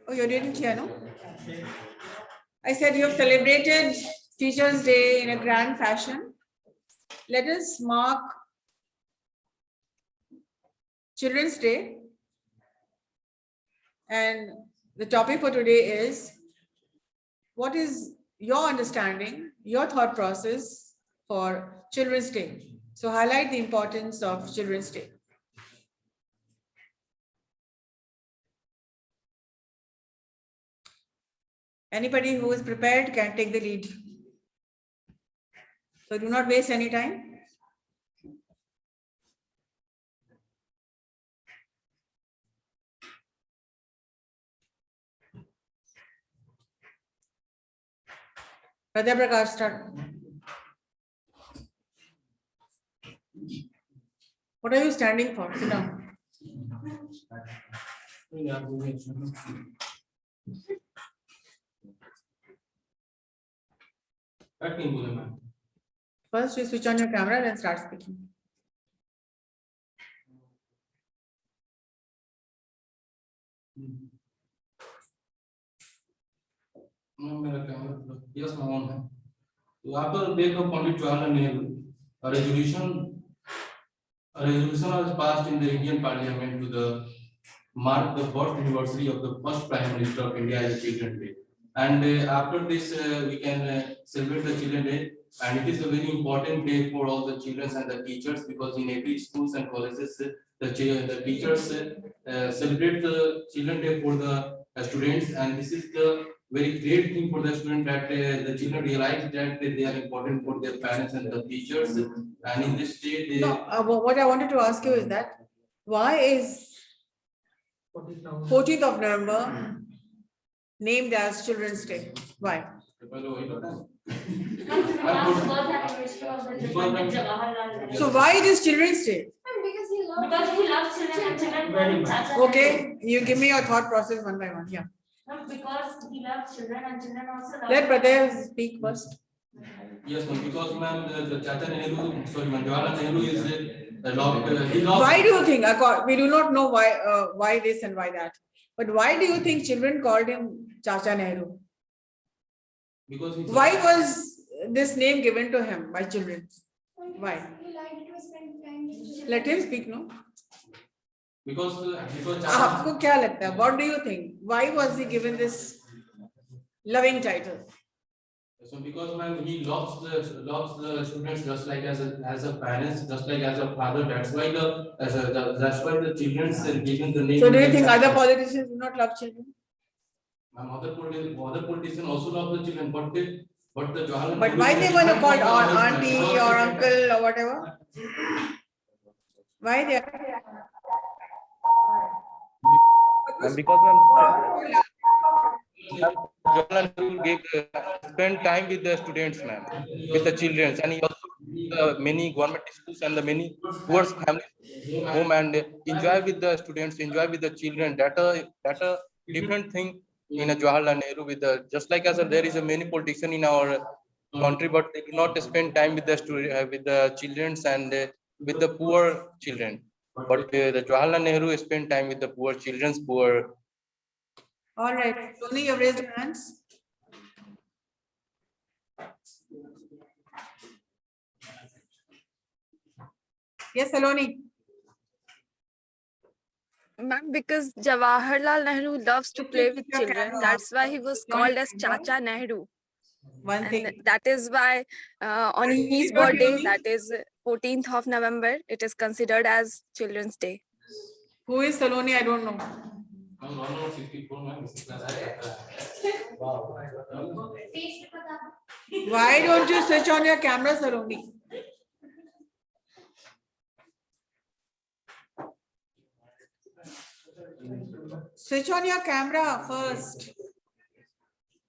Oh, you didn't hear, no? I said you have celebrated Teachers' Day in a grand fashion. Let us mark Children's Day. And the topic for today is, what is your understanding, your thought process for Children's Day? So highlight the importance of Children's Day. Anybody who is prepared can take the lead. So do not waste any time. Radha Prakash, start. What are you standing for? Sit down. First, you switch on your camera, then start speaking. Yes, Mohan. After the death of Pandit Jawaharlal Nehru, a resolution was passed in the Indian Parliament to mark the birth anniversary of the first Prime Minister of India as a Children's Day. And after this, we can celebrate the Children's Day. And it is a very important day for all the children and the teachers, because in every schools and colleges, the teachers celebrate the Children's Day for the students. And this is the very great thing for the student, that the children realize that they are important for their parents and the teachers. And in this day, they... No, what I wanted to ask you is that, why is 14th of November named as Children's Day? Why? So why it is Children's Day? Because he loves children and children. Okay, you give me your thought process one by one. Yeah. Because he loves children and children also love. Let Pradev speak first. Yes, ma'am. Because ma'am, the Chacha Nehru, sorry, Jawaharlal Nehru is Why do you think? We do not know why this and why that. But why do you think children called him Chacha Nehru? Because why was this name given to him by children? Why? He liked to spend time with children. Let him speak, no? Because आपको क्या लगता है? What do you think? Why was he given this loving title? So because ma'am, he loves the students just like as a parents, just like as a father. That's why the children's given the name. So do you think other politicians do not love children? Other politicians also love the children, but the Jawaharlal. But why they want to call auntie or uncle or whatever? Why they are? Because Jawaharlal Nehru spend time with the students, ma'am, with the children, and he also many government schools and the many poor families home and enjoy with the students, enjoy with the children. That a different thing in a Jawaharlal Nehru with the, just like as there is a many politicians in our country, but they do not spend time with the with the children and with the poor children. But the Jawaharlal Nehru spend time with the poor children's poor. All right, Tony, you've raised your hands. Yes, Saloni. Ma'am, because Jawaharlal Nehru loves to play with children, that's why he was called as Chacha Nehru. One thing. And that is why on his birthday, that is 14th of November, it is considered as Children's Day. Who is Saloni? I don't know. Why don't you switch on your camera, Saloni? Switch on your camera first.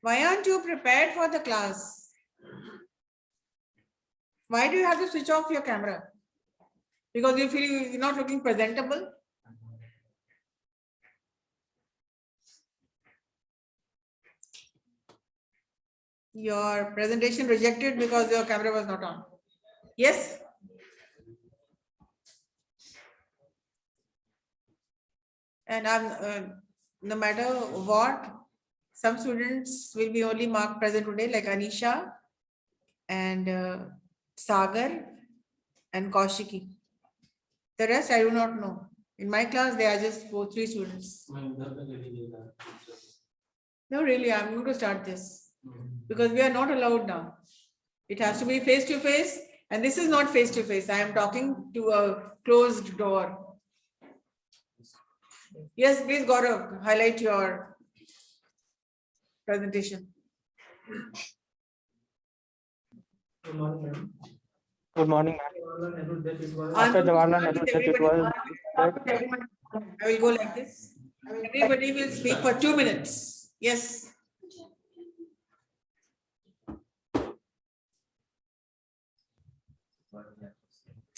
Why aren't you prepared for the class? Why do you have to switch off your camera? Because you feel you're not looking presentable? Your presentation rejected because your camera was not on. Yes? And no matter what, some students will be only marked present today, like Anisha and Sagar and Kaushiki. The rest I do not know. In my class, they are just 3 students. No, really, I'm going to start this because we are not allowed now. It has to be face to face, and this is not face to face. I am talking to a closed door. Yes, please, Gaurav, highlight your presentation. Good morning, ma'am. Good morning, ma'am. Jawaharlal Nehru Death, it was After I'm going to Jawaharlal start Nehru with death, it everybody. was I'm going to start with everyone. I will go like this. Everybody will speak for 2 minutes. Yes.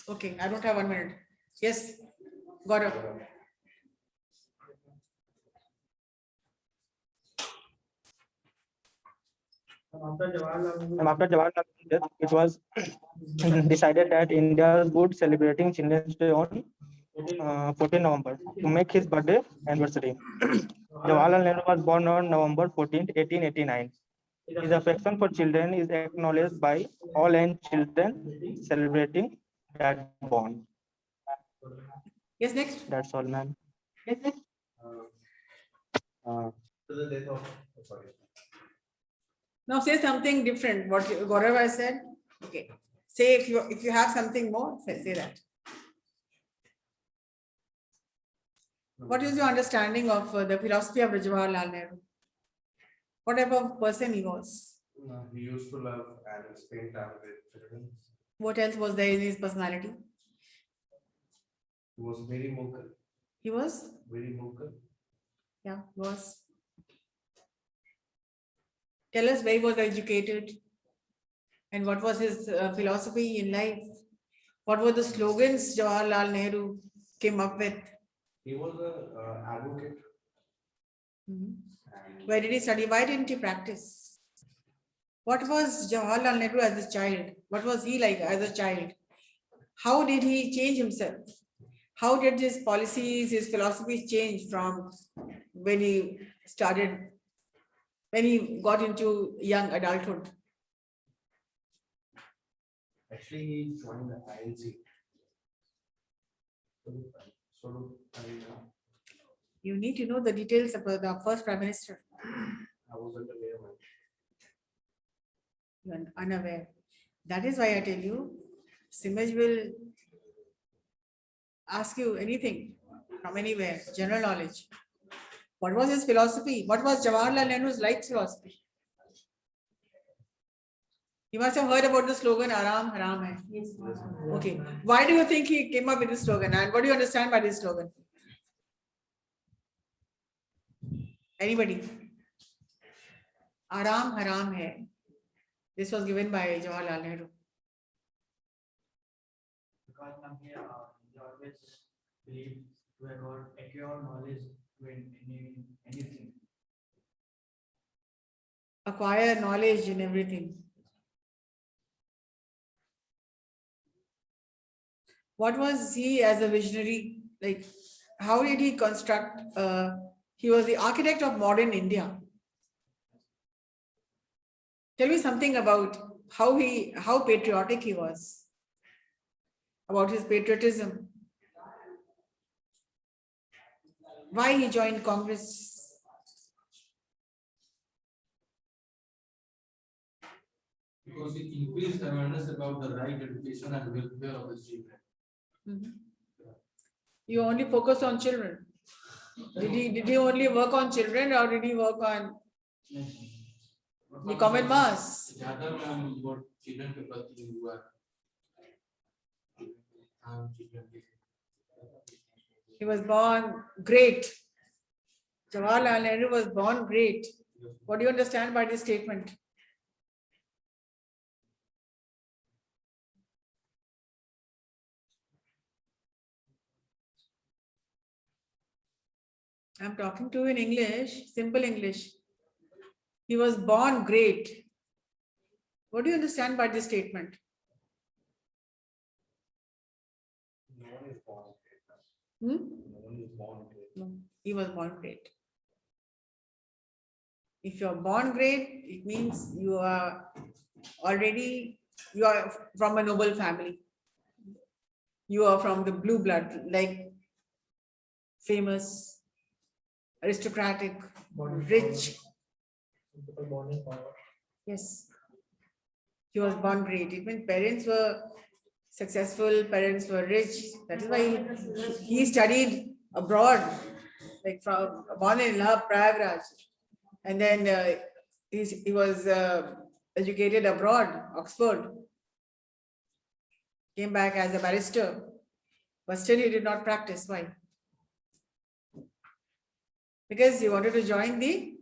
Okay, I don't have 1 minute. Yes, Gaurav. after Jawaharlal Nehru. and after Jawaharlal Nehru death, it was decided that India would celebrating Children's Day on 14 November to make his birthday anniversary. Jawaharlal Nehru was born on November 14, 1889. His affection for children is acknowledged by all and children celebrating that bond. Yes, next. That's all, ma'am. Now say something different. What Gaurav has said. Okay. Say if you have something more, say that. What is your understanding of the philosophy of Jawaharlal Nehru? What type of person he was? He used to love and spend time with children. What else was there in his personality? He was very vocal, He was, very vocal. yeah, was. Tell us where he was educated and what was his philosophy in life. What were the slogans Jawaharlal Nehru came up with? He was an advocate. Mhm. And Where did he study? Why didn't he practice? What was Jawaharlal Nehru as a child? What was he like as a child? How did he change himself? How did his policies, his philosophies change from when he started, when he got into young adulthood? actually, he joined the INC. You need to know the details about the first Prime Minister. I was unaware of it. You are unaware. That is why I tell you, Simaj will ask you anything from anywhere, general knowledge. What was his philosophy? What was Jawaharlal Nehru's life philosophy? You must have heard about the slogan Aram Haram Hai. Okay. Why do you think he came up with this slogan? And what do you understand by this slogan? Anybody? Aram Haram Hai. This was given by Jawaharlal Nehru. Because he always believed to have got accurate knowledge to anything. Acquire knowledge in everything. What was he as a visionary? Like, how did he construct? He was the architect of modern India. Tell me something about how patriotic he was, about his patriotism. Why he joined Congress? Because it increased awareness about the right education and welfare of the children. Mhm. You only focus on children. Did he only work on children or did he work on the common mass? ज्यादा में वो children के प्रति हुआ He was born great. Jawaharlal Nehru was born great. What do you understand by this statement? I'm talking to you in English, simple English. He was born great. What do you understand by this statement? No one is born great. Hmm? No one is born great. No, he was born great. If you're born great, it means you are from a noble family. You are from the blue blood, like famous, aristocratic, rich. Yes. He was born great. It meant parents were successful, parents were rich. That is why he studied abroad, like from born in La Prayagraj. And then he was educated abroad, Oxford. Came back as a barrister, but still he did not practice. Why? Because he wanted to join the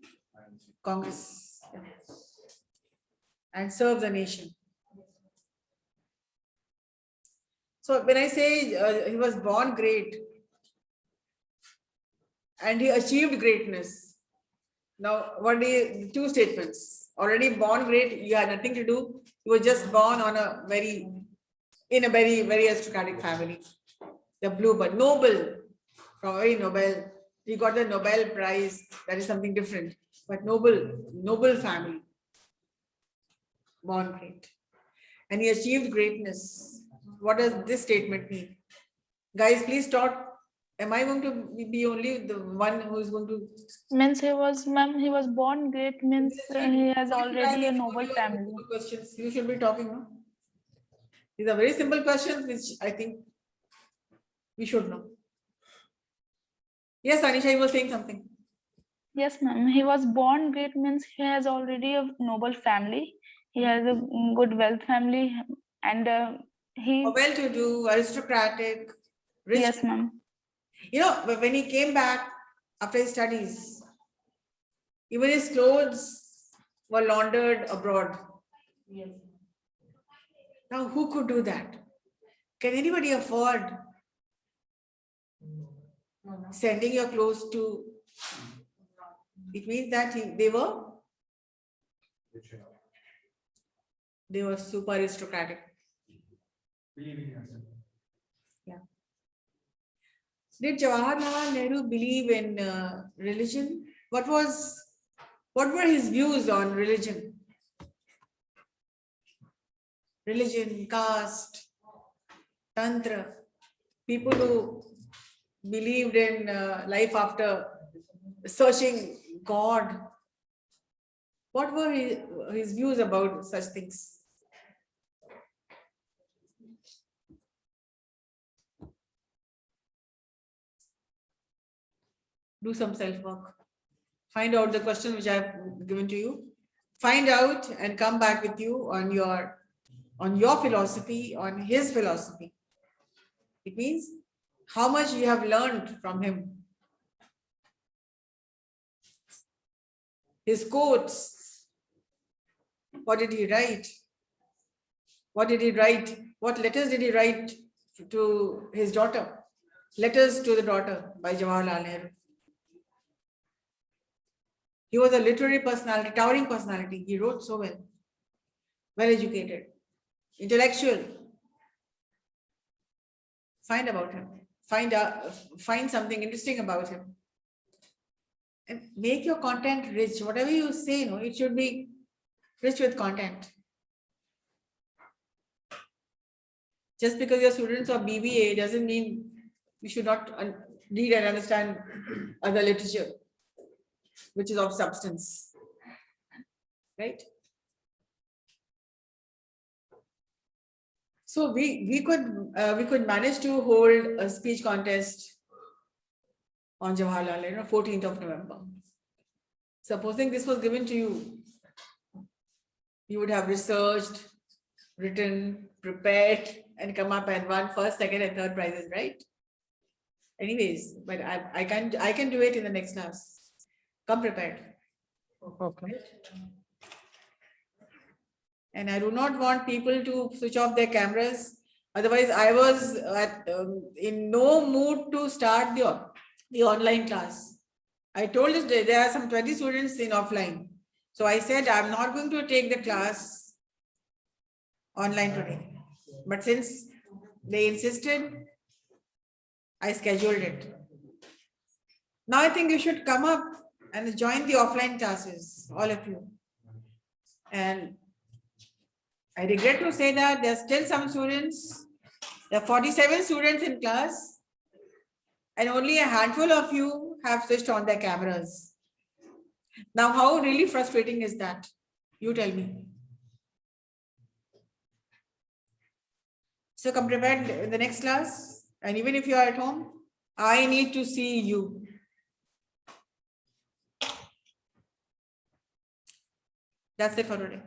Congress and serve the nation. So when I say he was born great and he achieved greatness. Now, what are two statements? Already born great, you had nothing to do. You were just born on in a very, very aristocratic family. The blue, but noble, from very noble. He got the Nobel Prize. That is something different. But noble family. Born great. And he achieved greatness. What does this statement mean? Guys, please talk. Am I going to be only the one who is going to? Means he was born great, means he has already a noble family. Questions. You should be talking, no? These are very simple questions which I think we should know. Yes, Anisha, you were saying something. Yes, ma'am. He was born great means he has already a noble family. He has a good wealth family, and he. Well-to-do, aristocratic, rich. Yes, ma'am. You know, but when he came back after his studies, even his clothes were laundered abroad. Yes. Now, who could do that? Can anybody afford sending your clothes to? It means that they were super aristocratic. Yeah. Did Jawaharlal Nehru believe in religion? What were his views on religion? Religion, caste, tantra, people who believed in life after searching God. What were his views about such things? Do some self-work. Find out the question which I have given to you. Find out and come back with you on your philosophy, on his philosophy. It means how much you have learned from him. His quotes. What did he write? What did he write? What letters did he write to his daughter? Letters to the daughter by Jawaharlal Nehru. He was a literary personality, towering personality. He wrote so well. Well educated, intellectual. Find about him. Find something interesting about him. And make your content rich. Whatever you say, it should be rich with content. Just because your students are BBA doesn't mean you should not read and understand other literature, which is of substance, right? So we could manage to hold a speech contest on Jawaharlal Nehru, 14th of November. Supposing this was given to you, you would have researched, written, prepared, and come up and won first, second, and third prizes, right? Anyways, but I can do it in the next class. Come prepared. Okay. And I do not want people to switch off their cameras. Otherwise, I was in no mood to start the online class. I told this day there are some 20 students in offline. So I said, I'm not going to take the class online today. But since they insisted, I scheduled it. Now I think you should come up and join the offline classes, all of you. And I regret to say that there are still some students, there are 47 students in class, and only a handful of you have switched on their cameras. Now, how really frustrating is that? You tell me. So come prepared in the next class, and even if you are at home, I need to see you. That's it for today.